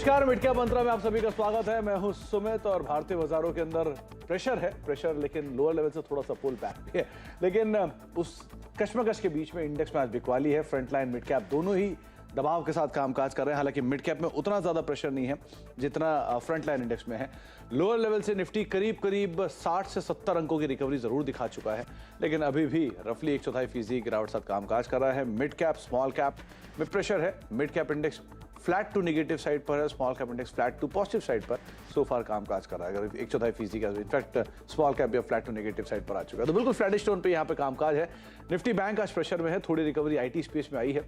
नमस्कार, mid cap मंत्रा में आप सभी का स्वागत है। मैं हूं सुमित और भारतीय बाजारों के अंदर प्रेशर लेकिन लोअर लेवल से थोड़ा सा पुल बैक भी है। लेकिन उस कश्मकश के बीच में इंडेक्स में आज बिकवाली है। फ्रंट लाइन मिड कैप दोनों ही दबाव के साथ कामकाज कर रहे हैं। हालांकि मिड कैप में उतना ज्यादा प्रेशर नहीं है जितना फ्रंट लाइन इंडेक्स में है। लोअर लेवल से निफ्टी करीब 60 से 70 अंकों की रिकवरी जरूर दिखा चुका है, लेकिन अभी भी रफली 1/4% गिरावट साथ कामकाज कर रहा है। मिड कैप स्मॉल कैप में प्रेशर है। Mid cap index flat to negative side पर है, small cap index flat to positive side पर सो फार कामकाज कर रहा है। अगर 1/4% का इनफैक्ट स्मॉल कैप भी फ्लैट टू नेगेटिव साइड पर आ चुका है, तो बिल्कुल फ्लैटिश टोन पे यहाँ पे कामकाज है। निफ्टी बैंक आज प्रेशर में है, थोड़ी रिकवरी आईटी स्पेस में आई है,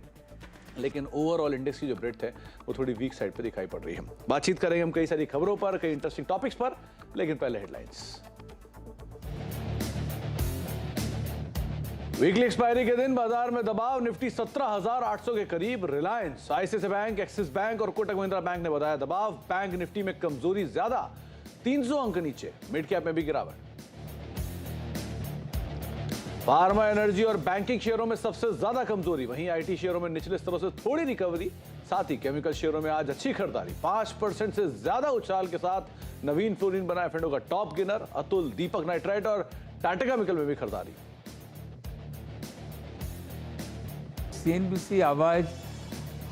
लेकिन ओवरऑल इंडेक्स की जो ब्रेड्थ है वो थोड़ी वीक साइड पे दिखाई पड़ रही है। बातचीत करेंगे हम कई सारी खबरों पर, कई इंटरेस्टिंग टॉपिक्स पर, लेकिन पहले हेडलाइंस। वीकली एक्सपायरी के दिन बाजार में दबाव, निफ्टी 17,800 के करीब। Reliance, ICICI bank, axis bank और कोटक महिंद्रा बैंक ने बताया दबाव। बैंक निफ्टी में कमजोरी ज्यादा, 300 अंक नीचे। मिड कैप में भी गिरावट। फार्मा, एनर्जी और बैंकिंग शेयरों में सबसे ज्यादा कमजोरी, वहीं आईटी शेयरों में निचले स्तरों से थोड़ी रिकवरी। साथ ही केमिकल शेयरों में आज अच्छी खरीदारी, 5% से ज्यादा उछाल के साथ नवीन फ्लोरिन बना एफ&ओ का टॉप गेनर। अतुल, दीपक नाइट्राइट और टाटा केमिकल में भी खरीदारी। सीएनबीसी आवाज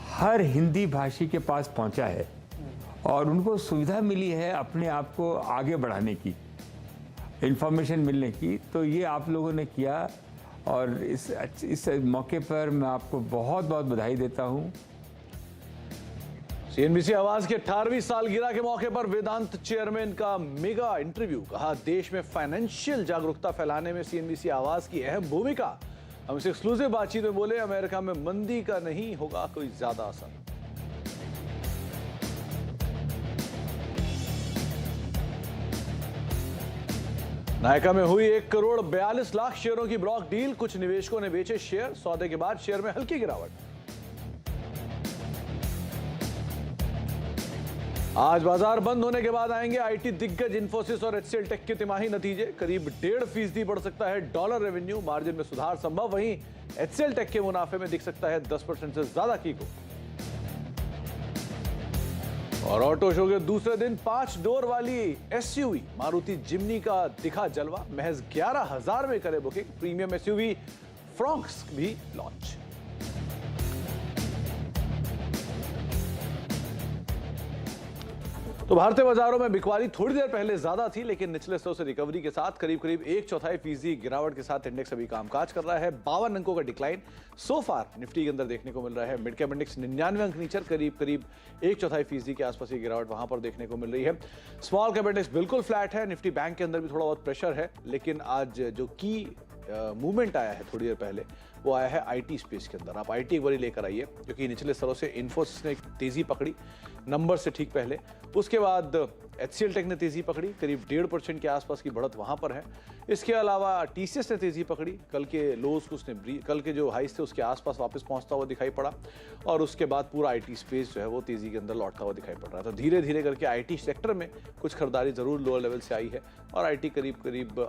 हर हिंदी भाषी के पास पहुंचा है और उनको सुविधा मिली है अपने आप को आगे बढ़ाने की, इंफॉर्मेशन मिलने की। तो ये आप लोगों ने किया और इस मौके पर मैं आपको बहुत बहुत बधाई देता हूं। सीएनबीसी आवाज के 18वीं सालगिरह के मौके पर वेदांत चेयरमैन का मेगा इंटरव्यू। कहा देश में फाइनेंशियल जागरूकता फैलाने में सीएनबीसी आवाज की अहम भूमिका। हम इस एक्सक्लूसिव बातचीत में बोले अमेरिका में मंदी का नहीं होगा कोई ज्यादा असर। नायका में हुई 1,42,00,000 शेयरों की ब्लॉक डील। कुछ निवेशकों ने बेचे शेयर, सौदे के बाद शेयर में हल्की गिरावट। आज बाजार बंद होने के बाद आएंगे आईटी दिग्गज इन्फोसिस और एचसीएल टेक के तिमाही नतीजे। करीब 1.5% बढ़ सकता है डॉलर रेवेन्यू, मार्जिन में सुधार संभव। वहीं एचसीएल टेक के मुनाफे में दिख सकता है 10% से ज्यादा की को। और ऑटो शो के दूसरे दिन 5 डोर वाली एसयूवी मारुति जिम्नी का दिखा जलवा। महज 11,000 में करे बुकिंग। प्रीमियम एसयूवी फ्रॉन्क्स भी लॉन्च। तो भारतीय बाजारों में बिकवाली थोड़ी देर पहले ज्यादा थी, लेकिन निचले स्तरों से रिकवरी के साथ करीब 1/4% गिरावट के साथ इंडेक्स अभी कामकाज कर रहा है। 52 अंकों का डिक्लाइन सो फार निफ्टी के अंदर देखने को मिल रहा है। मिड कैप इंडेक्स 99 अंक नीचे, करीब 1/4% के आसपास की गिरावट वहां पर देखने को मिल रही है। स्मॉल कैप इंडेक्स बिल्कुल फ्लैट है। निफ्टी बैंक के अंदर भी थोड़ा बहुत प्रेशर है, लेकिन आज जो की मूवमेंट आया है थोड़ी देर पहले, वो आया है आईटी स्पेस के अंदर। आप आईटी एक बार लेकर आइए, क्योंकि निचले स्तरों से इन्फोसिस ने तेजी पकड़ी नंबर से ठीक पहले। उसके बाद एचसीएल टेक ने तेजी पकड़ी, करीब 1.5% के आसपास की बढ़त वहां पर है। इसके अलावा टीसीएस ने तेजी पकड़ी, कल के लोज को उसने कल के जो हाइस थे उसके आसपास वापस पहुंचता हुआ दिखाई पड़ा। और उसके बाद पूरा आईटी स्पेस जो है वो तेजी के अंदर लौटता हुआ दिखाई पड़ रहा है। तो धीरे धीरे करके आईटी सेक्टर में कुछ खरीदारी जरूर लोअर लेवल से आई है और आईटी करीब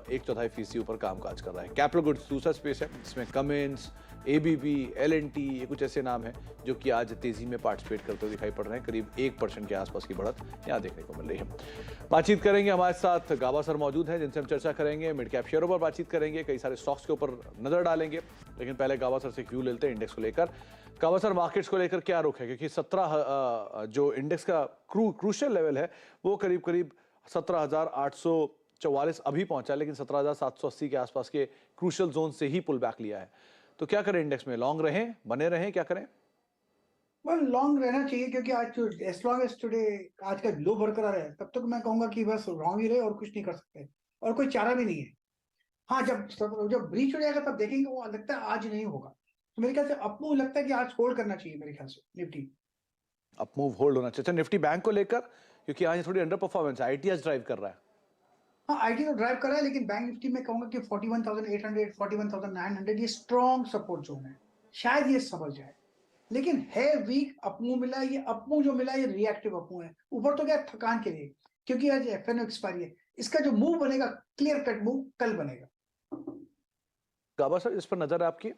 1/4% ऊपर कामकाज कर रहा है। कैपिटल गुड्स दूसरा स्पेस है, जिसमें कमिंस, एबीबी, एलएनटी, ये कुछ ऐसे नाम हैं जो कि आज तेजी में पार्टिसिपेट करते हुए दिखाई पड़ रहे हैं। करीब 1% के आसपास की बढ़त यहाँ देखने को मिल रही है। बातचीत करेंगे, हमारे साथ गाबा सर मौजूद हैं, जिनसे हम चर्चा करेंगे। मिड कैप शेयरों पर बातचीत करेंगे, कई सारे स्टॉक्स के ऊपर नजर डालेंगे। लेकिन पहले गाबा सर से क्यू लेते हैं इंडेक्स को लेकर। गाबा सर, मार्केट्स को लेकर क्या रुख है? क्योंकि 17 जो इंडेक्स का क्रूशियल लेवल है वो करीब 17,844 अभी पहुंचा, लेकिन 17,780 के आसपास के क्रूशियल जोन से ही पुल बैक लिया है। तो क्या करें इंडेक्स में? लॉन्ग रहें, बने रहें, क्या करें? लॉन्ग रहना चाहिए, क्योंकि आज एज लॉन्ग एज टुडे आज का लो बरकरार है, तब तक मैं कहूंगा कि बस लॉन्ग ही रहे और कुछ नहीं कर सकते और कोई चारा भी नहीं है। हाँ, जब ब्रीच हो जाएगा तब देखेंगे। वो लगता है आज नहीं होगा, तो मेरे ख्याल से अपमूव लगता है कि आज होल्ड करना चाहिए मेरे ख्याल से निफ्टी। अपमूव होल्ड होना चाहिए। निफ्टी बैंक को लेकर, क्योंकि आज थोड़ी अंडर परफॉर्मेंस है, आईटी आज ड्राइव कर रहा है। हाँ, आईटी तो ड्राइव कर रहा है, लेकिन बैंक निफ्टी में कहूंगा कि 41,800 41,900 ये स्ट्रॉन्ग सपोर्ट जोन है, शायद ये समझ जाए। लेकिन है वीक, अपमूव मिला। ये अपमूव जो मिला ये रिएक्टिव अपमूव है। ऊपर तो क्या थकान के लिए, क्योंकि आज एफएनओ एक्सपायरी है। इसका जो मूव बनेगा, क्लियर कट मूव कल बनेगा। गाबा सर, इस पर नजर है आपकी?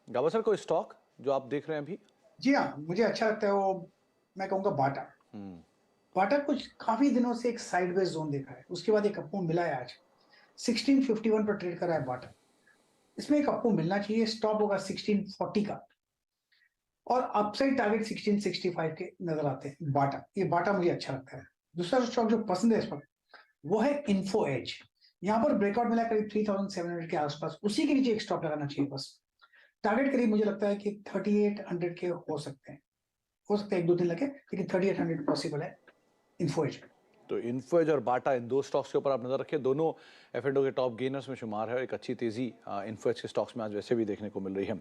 गाबा सर, कोई स्टॉक जो आप देख रहे हैं अभी? जी हाँ, मुझे अच्छा लगता है वो, मैं कहूँगा बाटा। बाटा कुछ काफी दिनों से एक साइडवेज जोन देखा है, उसके बाद एक अप मूव मिला है आज 1651 पर ट्रेड कर रहा है बाटा। इसमें एक अप मूव मिलना चाहिए, स्टॉप होगा 1640 का और अपसाइड टारगेट 1665 के नजर आते हैं। बाटा, ये बाटा मुझे अच्छा लगता है। दूसरा स्टॉक जो पसंद है इस वक्त वो है इन्फो एज। यहाँ पर ब्रेकआउट मिला करीब 3700 के आसपास, उसी के नीचे एक स्टॉप लगाना चाहिए बस। टारगेट करीब मुझे लगता है कि 3800 के हो सकते हैं, एक दो दिन लगे, लेकिन 3800 पॉसिबल है इन्फो एज। तो इन्फोएज और बाटा, इन दो स्टॉक्स के ऊपर आप नजर रखें, दोनों एफ&ओ के टॉप गेनर्स में शुमार है। एक अच्छी तेजी इन्फोएज के स्टॉक्स में आज वैसे भी देखने को मिल रही है।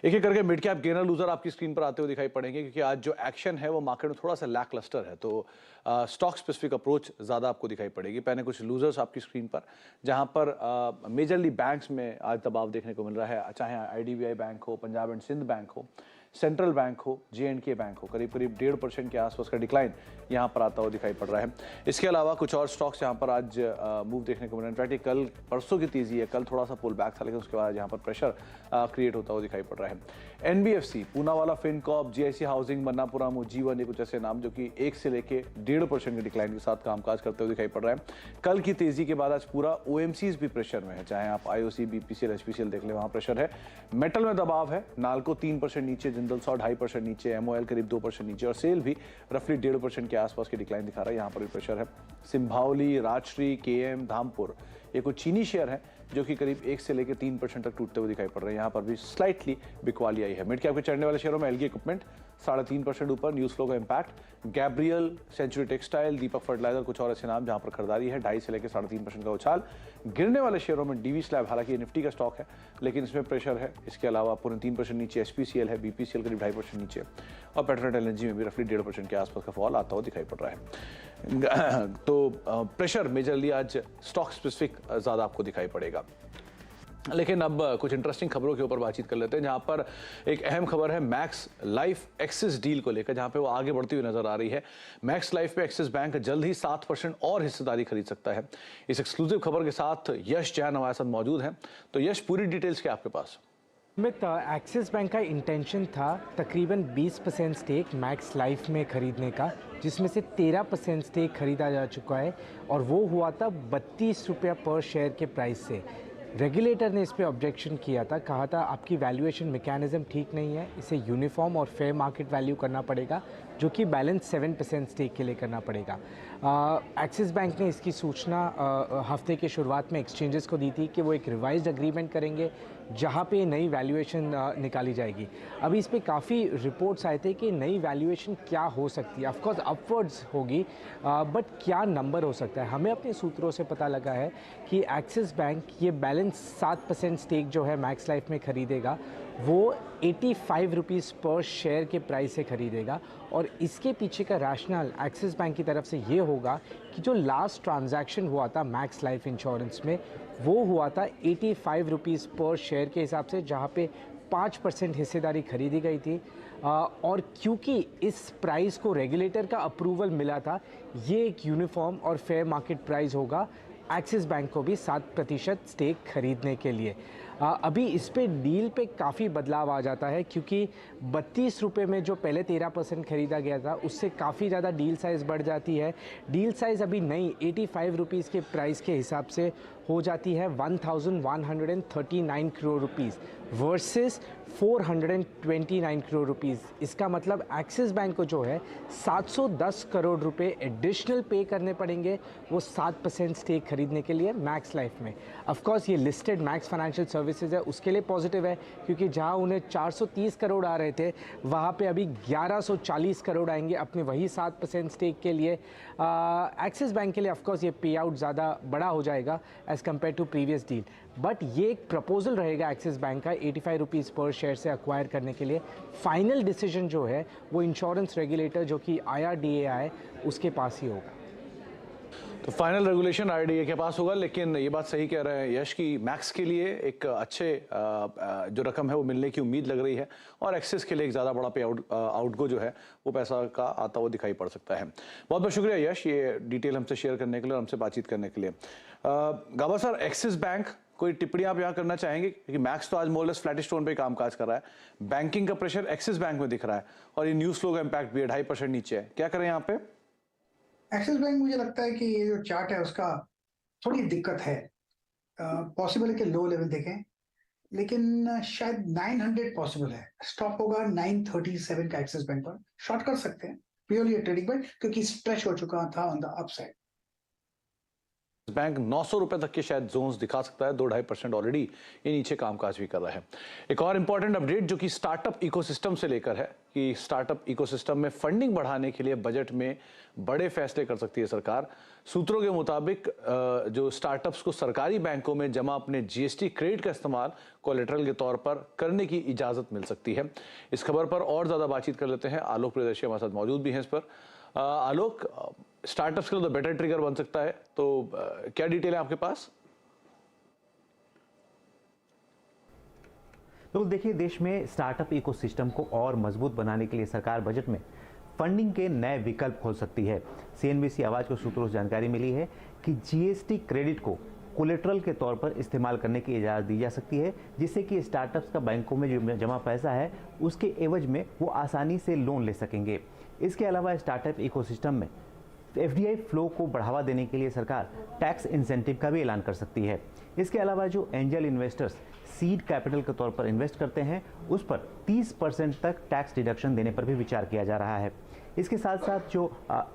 एक एक करके मिड कैप गेनर लूजर आपकी स्क्रीन पर आते हुए दिखाई पड़ेंगे, क्योंकि आज जो एक्शन है वो मार्केट में थोड़ा सा लैक लस्टर है, तो स्टॉक स्पेसिफिक अप्रोच ज़्यादा आपको दिखाई पड़ेगी। पहले कुछ लूजर्स आपकी स्क्रीन पर, जहाँ पर मेजरली बैंक्स में आज दबाव देखने को मिल रहा है, चाहे IDBI बैंक हो, पंजाब एंड सिंध बैंक हो, सेंट्रल बैंक हो, J&K बैंक हो। करीब करीब 1.5% के आसपास का डिक्लाइन यहाँ पर आता हुआ दिखाई पड़ रहा है। इसके अलावा कुछ और स्टॉक्स यहाँ पर आज मूव देखने को मिल रहा है। इनफैक्ट कल परसों की तेजी है, कल थोड़ा सा पुल बैक था, लेकिन उसके बाद यहाँ पर प्रेशर क्रिएट होता हुआ दिखाई पड़ रहा है। NBFC, Poonawalla Fincorp, GIC housing, Manappuram, Ujjivan, ये कुछ ऐसे नाम जो कि 1 से लेके 1.5% के डिक्लाइन के साथ कामकाज करते हुए दिखाई पड़ रहा है। कल की तेजी के बाद आज पूरा OMCs भी प्रेशर में है, चाहे आप IOC, BPCL, HPCL देख लें, वहाँ प्रेशर है। मेटल में दबाव है, नाल्को 3% नीचे, जिंदल 2.5% नीचे, MOL करीब 2% नीचे और सेल भी रफली 1.5% के आसपास की डिक्लाइन दिखा रहा है। यहाँ पर भी प्रेशर है। सिंभावली, राजश्री, KM, धामपुर, ये कुछ चीनी शेयर है जो कि करीब 1 से लेकर 3% तक टूटते हुए दिखाई पड़ रहे हैं। यहाँ पर भी स्लाइटली बिकवाली आई है। मिड कैप के चढ़ने वाले शेयरों में LG इक्विपमेंट 3.5% ऊपर, न्यूज फ्लो का इम्पैक्ट, गैब्रियल, सेंचुरी टेक्सटाइल, दीपक फर्टिलाइजर, कुछ और अच्छे नाम जहाँ पर खरीदारी है। 2.5 से लेकर 3.5% का उछाल। गिरने वाले शेयरों में DV स्लैब, हालांकि ये निफ्टी का स्टॉक है लेकिन इसमें प्रेशर है। इसके अलावा 3% नीचे HPCL है, BPCL करीब 2.5% नीचे और पेट्रोनेट LNG में भी रफली 1.5% के आसपास का फॉल आता हुआ दिखाई पड़ रहा है। तो प्रेशर मेजरली आज स्टॉक स्पेसिफिक ज़्यादा आपको दिखाई पड़ेगा। लेकिन अब कुछ इंटरेस्टिंग खबरों के ऊपर बातचीत कर लेते हैं, जहां पर एक अहम खबर है मैक्स लाइफ एक्सिस डील को लेकर, जहां पे वो आगे बढ़ती हुई नजर आ रही है। मैक्स लाइफ पे एक्सिस बैंक जल्द ही 7% और हिस्सेदारी खरीद सकता है। इस एक्सक्लूसिव खबर के साथ यश जैन हमारे साथ मौजूद हैं। तो यश, पूरी डिटेल्स क्या आपके पास? एक्सिस बैंक का इंटेंशन था तकरीबन 20% स्टेक मैक्स लाइफ में खरीदने का, जिसमें से 13% स्टेक खरीदा जा चुका है और वो हुआ था 32 रुपया पर शेयर के प्राइस से। रेगुलेटर ने इस पे ऑब्जेक्शन किया था, कहा था आपकी वैल्यूएशन मैकेनिज्म ठीक नहीं है, इसे यूनिफॉर्म और फेयर मार्केट वैल्यू करना पड़ेगा, जो कि बैलेंस 7% स्टेक के लिए करना पड़ेगा। एक्सिस बैंक ने इसकी सूचना हफ्ते के शुरुआत में एक्सचेंजेस को दी थी कि वो एक रिवाइज्ड एग्रीमेंट करेंगे जहाँ पे नई वैल्यूएशन निकाली जाएगी। अभी इस पे काफ़ी रिपोर्ट्स आए थे कि नई वैल्यूएशन क्या हो सकती है। ऑफकोर्स अपवर्ड्स होगी, बट क्या नंबर हो सकता है। हमें अपने सूत्रों से पता लगा है कि एक्सिस बैंक ये बैलेंस 7% स्टेक जो है मैक्स लाइफ में खरीदेगा, वो 85 रुपीज़ पर शेयर के प्राइस से खरीदेगा। और इसके पीछे का रैशनल एक्सिस बैंक की तरफ से ये होगा कि जो लास्ट ट्रांजैक्शन हुआ था मैक्स लाइफ इंश्योरेंस में, वो हुआ था 85 रुपीज़ पर शेयर के हिसाब से, जहाँ पे 5% हिस्सेदारी खरीदी गई थी। और क्योंकि इस प्राइस को रेगुलेटर का अप्रूवल मिला था, ये एक यूनिफॉर्म और फेयर मार्केट प्राइस होगा एक्सिस बैंक को भी 7% स्टेक खरीदने के लिए। अभी इस पे डील पे काफ़ी बदलाव आ जाता है, क्योंकि 32 रुपये में जो पहले 13% खरीदा गया था, उससे काफ़ी ज़्यादा डील साइज़ बढ़ जाती है। डील साइज़ अभी नई 85 रुपीज़ के प्राइस के हिसाब से हो जाती है 1139 crore rupees versus 429 crore rupees. इसका मतलब एक्सिस बैंक को जो है 710 करोड़ रुपए एडिशनल पे करने पड़ेंगे वो 7% स्टेक खरीदने के लिए मैक्स लाइफ में। ऑफ कोर्स ये लिस्टेड मैक्स फाइनेंशियल सर्विसेज है, उसके लिए पॉजिटिव है, क्योंकि जहां उन्हें 430 करोड़ आ रहे थे, वहां पे अभी 1140 करोड़ आएंगे अपने वही 7% स्टेक के लिए। एक्सिस बैंक के लिए ऑफ कोर्स ये पे आउट ज़्यादा बड़ा हो जाएगा as compare to previous deal, but ये एक प्रपोजल रहेगा एक्सिस बैंक का 85 रुपीज़ पर शेयर से अक्वायर करने के लिए। फाइनल डिसीजन जो है वो इंश्योरेंस रेगुलेटर जो कि IRDAI है उसके पास ही होगा। तो फाइनल रेगुलेशन IRDAI के पास होगा, लेकिन ये बात सही कह रहे हैं यश की मैक्स के लिए एक अच्छे जो रकम है वो मिलने की उम्मीद लग रही है, और एक्सिस के लिए एक ज़्यादा बड़ा पे आउटगो जो है वो पैसा का आता हुआ दिखाई पड़ सकता है। बहुत बहुत शुक्रिया यश, ये डिटेल हमसे शेयर करने के लिए और हमसे बातचीत करने के लिए। गाबा सर, एक्सिस बैंक कोई टिप्पणी आप यहाँ करना चाहेंगे? क्योंकि मैक्स तो आज मोरलेस फ्लैटिश टोन पे कामकाज कर रहा है, बैंकिंग का प्रेशर एक्सिस बैंक में दिख रहा है और ये न्यूज फ्लो का इम्पैक्ट भी है 2.5% नीचे है, क्या करें यहाँ पे? एक्सिस बैंक मुझे लगता है कि ये जो चार्ट है उसका थोड़ी दिक्कत है। पॉसिबल है कि लो लेवल देखें, लेकिन शायद 900 पॉसिबल है। स्टॉप होगा 937 का एक्सिस बैंक पर, शॉर्ट कर सकते हैं प्योरली ट्रेडिंग पर, क्योंकि स्ट्रेच हो चुका था ऑन द अपसाइड। बैंक 900 रुपए तक के शायद जोन्स दिखा सकता है, 2-2.5% ऑलरेडी ये नीचे कामकाज भी कर रहा है। एक और इंपॉर्टेंट अपडेट जो कि स्टार्टअप इकोसिस्टम से लेकर है कि स्टार्टअप इकोसिस्टम में फंडिंग बढ़ाने के लिए बजट में बड़े फैसले कर सकती है सरकार। सूत्रों के मुताबिक जो स्टार्टअप्स को सरकारी बैंकों में जमा अपने जीएसटी क्रेडिट का इस्तेमाल कोलेटरल के तौर पर करने की इजाजत मिल सकती है। इस खबर पर और ज्यादा बातचीत कर लेते हैं, आलोक प्रियदर्शी हमारे साथ मौजूद भी हैं इस पर। आलोक, स्टार्टअप्स के लिए तो बेटर ट्रिगर बन सकता है, तो क्या डिटेल है आपके पास? तो देखिए, देश में स्टार्टअप इकोसिस्टम को और मजबूत बनाने के लिए सरकार बजट में फंडिंग के नए विकल्प खोल सकती है। सीएनबीसी आवाज को सूत्रों से जानकारी मिली है कि जीएसटी क्रेडिट को कोलेटरल के तौर पर इस्तेमाल करने की इजाज़त दी जा सकती है, जिससे कि स्टार्टअप्स का बैंकों में जो जमा पैसा है उसके एवज में वो आसानी से लोन ले सकेंगे। इसके अलावा स्टार्टअप इकोसिस्टम में एफडीआई फ्लो को बढ़ावा देने के लिए सरकार टैक्स इंसेंटिव का भी ऐलान कर सकती है। इसके अलावा जो एंजल इन्वेस्टर्स सीड कैपिटल के तौर पर इन्वेस्ट करते हैं उस पर 30% तक टैक्स डिडक्शन देने पर भी विचार किया जा रहा है। इसके साथ साथ जो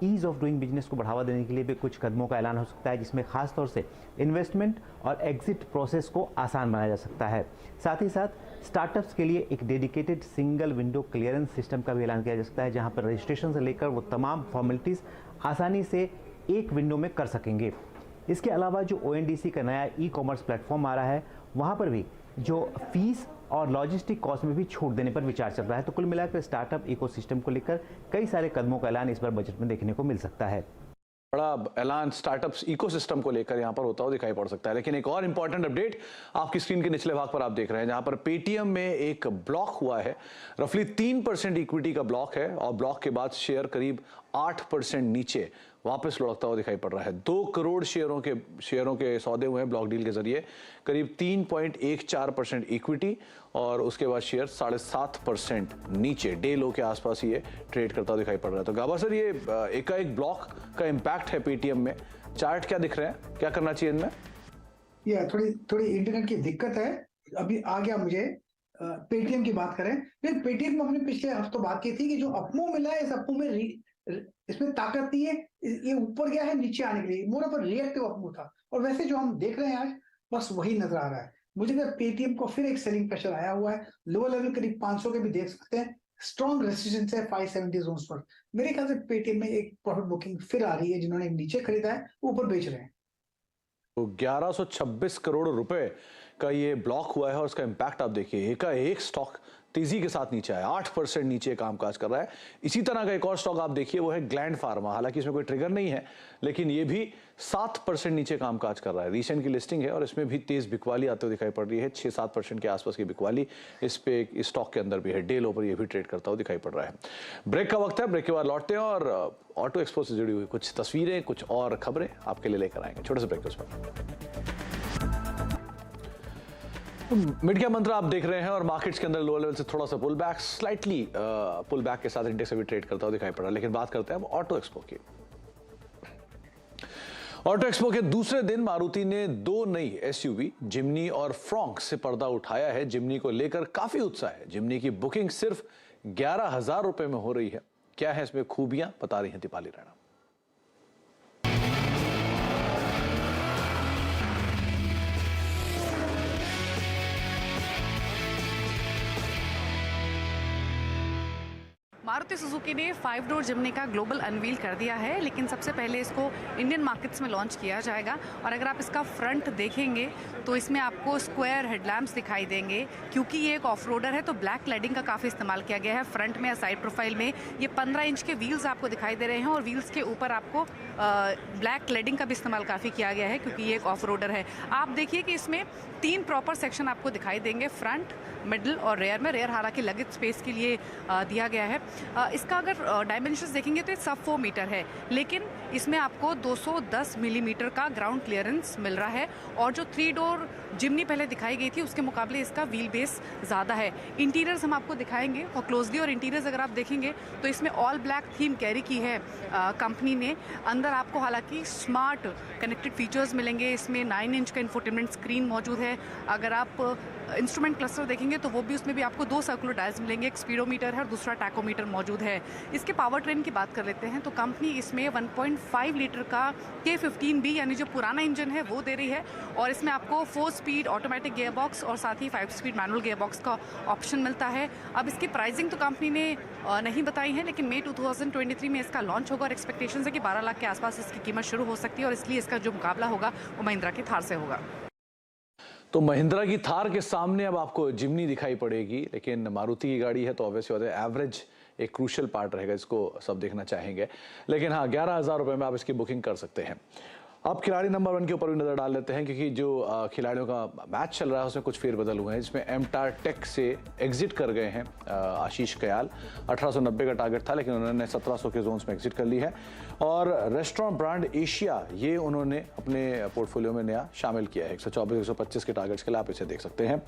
ईज ऑफ डूइंग बिजनेस को बढ़ावा देने के लिए भी कुछ कदमों का ऐलान हो सकता है, जिसमें खास तौर से इन्वेस्टमेंट और एग्जिट प्रोसेस को आसान बनाया जा सकता है। साथ ही साथ स्टार्टअप्स के लिए एक dedicated single window clearance system का भी ऐलान किया जा सकता है, जहां पर रजिस्ट्रेशन से लेकर वो तमाम फॉर्मेलिटीज़ आसानी से एक विंडो में कर सकेंगे। इसके अलावा जो ओएनडीसी का नया ई कॉमर्स प्लेटफॉर्म आ रहा है, वहाँ पर भी जो फीस और लॉजिस्टिक कॉस्ट में भी छूट देने पर विचार चल रहा है। तो कुल मिलाकर स्टार्टअप इकोसिस्टम को लेकर कई सारे कदमों का ऐलान इस बार बजट में देखने को मिल सकता है। बड़ा ऐलान स्टार्टअप्स इकोसिस्टम को लेकर यहां पर होता हुआ दिखाई पड़ सकता है। लेकिन एक और इंपॉर्टेंट अपडेट आपकी स्क्रीन के निचले भाग पर आप देख रहे हैं, जहां पर पेटीएम में एक ब्लॉक हुआ है। रफली 3% इक्विटी का ब्लॉक है और ब्लॉक के बाद शेयर करीब 8% नीचे वापस लुढ़कता हुआ दिखाई पड़ रहा है। 2 करोड़ शेयरों के सौदे हुए हैं ब्लॉक डील के जरिए, करीब 3.14% इक्विटी और उसके बाद शेयर 7.5% नीचे डे लो के आसपास ये ट्रेड करता हुआ दिखाई पड़ रहा है। तो गाबा सर, ये एकाएक ब्लॉक का इम्पैक्ट है पेटीएम में, चार्ट क्या दिख रहे हैं, क्या करना चाहिए इनमें? ये थोड़ी इंटरनेट की दिक्कत है, अभी आ गया मुझे। पेटीएम की बात करें, लेकिन पेटीएम में हमने पिछले हफ्तों बात की थी कि जो अपमूव मिला है, इस अपमूव में इसमें ताकत नहीं है, ये ऊपर गया है नीचे आने के लिए, मोर पर रिएक्टिव अपमूव था। और वैसे जो हम देख रहे हैं आज, बस वही नजर आ रहा है मुझे। पेटीएम को फिर एक सेलिंग प्रेशर आया हुआ है, लोअर लेवल करीब 500 के भी देख सकते हैं, स्ट्रॉन्ग रेजिस्टेंस है 570 जोन्स पर। मेरे ख्याल से पेटीएम में एक प्रॉफिट बुकिंग फिर आ रही है, जिन्होंने नीचे खरीदा है ऊपर बेच रहे हैं। तो 1126 करोड़ रुपए का ये ब्लॉक हुआ है और उसका इम्पैक्ट आप देखिए, एकाएक स्टॉक तेजी के साथ नीचे आया, 8% नीचे कामकाज कर रहा है। इसी तरह का एक और स्टॉक आप देखिए, वो है ग्लैंड फार्मा। हालांकि इसमें कोई ट्रिगर नहीं है, लेकिन ये भी 7% नीचे कामकाज कर रहा है। रीसेंट की लिस्टिंग है और इसमें भी तेज बिकवाली आते हुए दिखाई पड़ रही है, 6-7% के आसपास की बिकवाली इस स्टॉक के अंदर भी है। डे लो पर ये भी ट्रेड करता हुआ दिखाई पड़ रहा है। ब्रेक का वक्त है, ब्रेक के बाद लौटते हैं और ऑटो एक्सपो से जुड़ी हुई कुछ तस्वीरें, कुछ और खबरें आपके लिए लेकर आएंगे। छोटे से ब्रेक उस पर मिड कैप मंत्र आप देख रहे हैं और मार्केट्स के अंदर लोअर लेवल से थोड़ा सा pull back, slightly pull back के साथ इंडेक्स अभी ट्रेड करता हुआ दिखाई पड़ा। लेकिन बात करते हैं अब ऑटो एक्सपो की। ऑटो एक्सपो के दूसरे दिन मारुति ने 2 नई एसयूवी जिम्नी और फ्रॉन्क से पर्दा उठाया है। जिम्नी को लेकर काफी उत्साह है। जिम्नी की बुकिंग सिर्फ 11,000 रुपए में हो रही है। क्या है इसमें खूबियां, बता रही हैं दीपाली राणा। मारुति सुजुकी ने 5 डोर जिम्नी का ग्लोबल अनवील कर दिया है, लेकिन सबसे पहले इसको इंडियन मार्केट्स में लॉन्च किया जाएगा। और अगर आप इसका फ्रंट देखेंगे तो इसमें आपको स्क्वायर हेडलैम्प्स दिखाई देंगे। क्योंकि ये एक ऑफ रोडर है तो ब्लैक क्लैडिंग का काफ़ी इस्तेमाल किया गया है फ्रंट में या साइड प्रोफाइल में। ये 15 इंच के व्हील्स आपको दिखाई दे रहे हैं और व्हील्स के ऊपर आपको ब्लैक क्लैडिंग का भी इस्तेमाल काफ़ी किया गया है, क्योंकि ये एक ऑफ रोडर है। आप देखिए कि इसमें 3 प्रॉपर सेक्शन आपको दिखाई देंगे, फ्रंट, मिडल और रेयर में। रेयर हालांकि लगेज स्पेस के लिए दिया गया है। इसका अगर डायमेंशंस देखेंगे तो ये सब 4 मीटर है, लेकिन इसमें आपको 210 मिलीमीटर का ग्राउंड क्लियरेंस मिल रहा है। और जो 3 डोर जिमनी पहले दिखाई गई थी उसके मुकाबले इसका व्हील बेस ज़्यादा है। इंटीरियर्स हम आपको दिखाएंगे और क्लोजली, और इंटीरियर्स अगर आप देखेंगे तो इसमें ऑल ब्लैक थीम कैरी की है कंपनी ने। अंदर आपको हालांकि स्मार्ट कनेक्टेड फीचर्स मिलेंगे, इसमें 9 इंच का इंफोटेनमेंट स्क्रीन मौजूद है। अगर आप इंस्ट्रूमेंट क्लस्टर देखेंगे तो वो भी, उसमें भी आपको 2 सर्कुलर डायल्स मिलेंगे, एक स्पीडोमीटर है और दूसरा टैकोमीटर मौजूद है। इसके पावर ट्रेन की बात कर लेते हैं तो कंपनी इसमें 1.5 लीटर का K15B यानी जो पुराना इंजन है वो दे रही है, और इसमें आपको 4 स्पीड ऑटोमेटिक गियर बॉक्स और साथ ही 5 स्पीड मैनुअल गियर बॉक्स का ऑप्शन मिलता है। अब इसकी प्राइसिंग तो कंपनी ने नहीं बताई है, लेकिन मई 2023 में इसका लॉन्च होगा और एक्सपेक्टेशन है कि 12 लाख के आसपास इसकी कीमत शुरू हो सकती है, और इसलिए इसका जो मुकाबला होगा वो महिंद्रा की थार से होगा। तो महिंद्रा की थार के सामने अब आपको जिमनी दिखाई पड़ेगी, लेकिन मारुति की गाड़ी है तो ऑब्वियसली बात है एवरेज एक क्रूशियल पार्ट रहेगा, इसको सब देखना चाहेंगे। लेकिन हाँ, 11,000 रुपये में आप इसकी बुकिंग कर सकते हैं। अब खिलाड़ी नंबर 1 के ऊपर भी नजर डाल लेते हैं, क्योंकि जो खिलाड़ियों का मैच चल रहा है उसमें कुछ फेरबदल हुए हैं, जिसमें एमटार टेक से एग्जिट कर गए हैं आशीष कयाल। 1890 का टारगेट था, लेकिन उन्होंने 1700 के जोन्स में एग्जिट कर ली है। और रेस्टोरेंट ब्रांड एशिया, ये उन्होंने अपने पोर्टफोलियो में नया शामिल किया है। 124-125 के टारगेट्स के लिए आप इसे देख सकते हैं।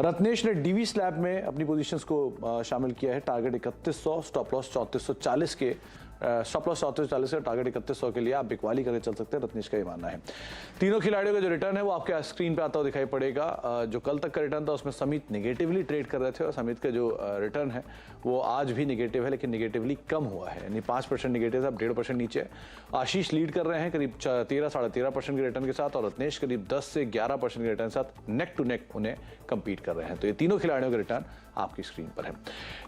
रत्नेश ने डीवी स्लैब में अपनी पोजीशंस को शामिल किया है। टारगेट 3100, स्टॉप लॉस 3440 के, स्टॉप लॉस 3440 है, टारगेट 3100 के लिए आप बिकवाली करके चल सकते हैं, रत्नेश का ये मानना है। तीनों खिलाड़ियों का जो रिटर्न है वो आपके स्क्रीन पे आता हुआ दिखाई पड़ेगा। जो कल तक का रिटर्न था उसमें समित नेगेटिवली ट्रेड कर रहे थे, और समित का जो रिटर्न है वो आज भी नेगेटिव है, लेकिन नेगेटिवली कम हुआ है, यानी 5% नेगेटिव, अब 1.5% नीचे है। आशीष लीड कर रहे हैं करीब 13-13.5% के रिटर्न के साथ, और रत्नेश करीब 10 से 11% के रिटर्न के साथ नेक टू नेक उन्हें कंपीट कर रहे हैं। तो ये तीनों खिलाड़ियों का रिटर्न आपकी स्क्रीन पर है।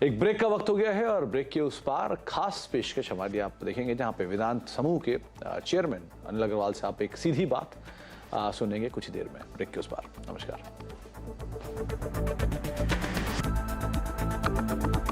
एक ब्रेक का वक्त हो गया है, और ब्रेक के उस पार खास पेशकश हमारी आप देखेंगे, जहां पे वेदांत समूह के चेयरमैन अनिल अग्रवाल से आप एक सीधी बात सुनेंगे कुछ ही देर में। ब्रेक के उस पार। नमस्कार।